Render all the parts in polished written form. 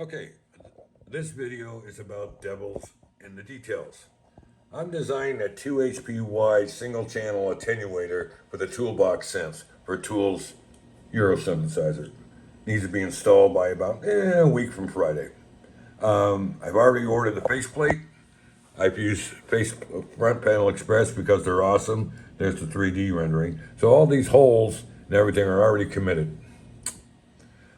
Okay, this video is about devils in the details. I'm designing a 2 HP wide single channel attenuator for the toolbox sense for Tool's Euro synthesizer. Needs to be installed by about a week from Friday. I've already ordered the faceplate. I've used Front Panel Express because they're awesome. There's the 3D rendering. So all these holes and everything are already committed.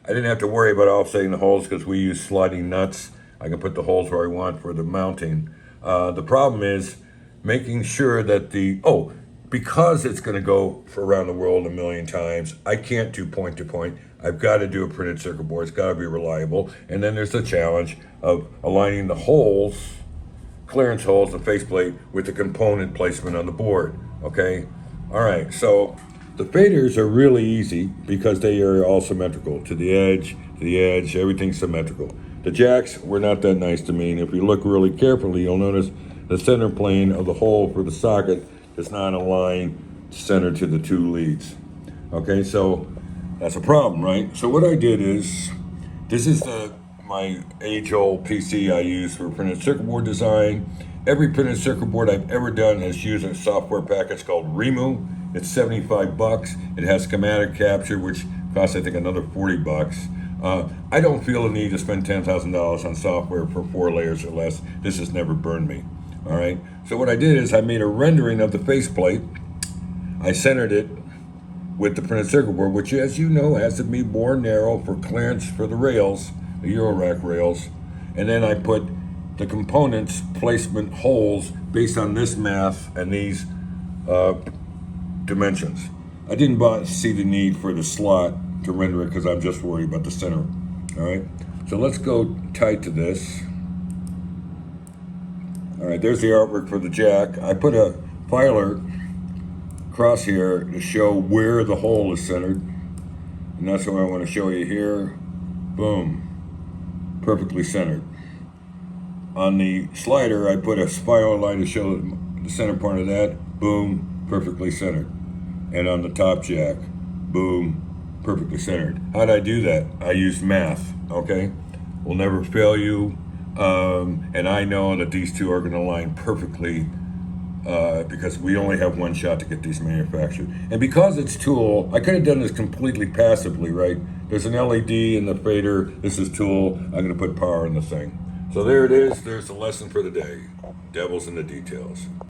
I didn't have to worry about offsetting the holes because we use sliding nuts. I can put the holes where I want for the mounting. The problem is making sure that because it's going to go for around the world a million times, I can't do point to point. I've got to do a printed circuit board. It's got to be reliable. And then there's the challenge of aligning the holes, clearance holes, the faceplate with the component placement on the board. Okay? All right, so the faders are really easy because they are all symmetrical. To the edge, everything's symmetrical. The jacks were not that nice to me, and if you look really carefully, you'll notice the center plane of the hole for the socket does not align center to the two leads. Okay, so that's a problem, right? So what I did is, this is my age-old PC I use for printed circuit board design. Every printed circuit board I've ever done has used a software package called Remu. It's 75 bucks. It has schematic capture, which costs, I think, another 40 bucks. I don't feel the need to spend $10,000 on software for 4 layers or less. This has never burned me. All right. So what I did is I made a rendering of the faceplate. I centered it with the printed circuit board, which, as you know, has to be more narrow for clearance for the rails, the Eurorack rails. And then I put the components placement holes based on this math and these dimensions. I didn't see the need for the slot to render it because I'm just worried about the center. All right, so let's go tight to this. All right, there's the artwork for the jack. I put a filer across here to show where the hole is centered, and that's what I want to show you here. Boom, perfectly centered. On the slider, I put a spiral line to show the center part of that. Boom, perfectly centered. And on the top jack, boom, perfectly centered. How'd I do that? I used math, okay? Will never fail you. And I know that these two are gonna align perfectly because we only have one shot to get these manufactured. And because it's Tool, I could have done this completely passively, right? There's an LED in the fader. This is Tool. I'm gonna put power in the thing. So there it is. There's the lesson for the day. Devil's in the details.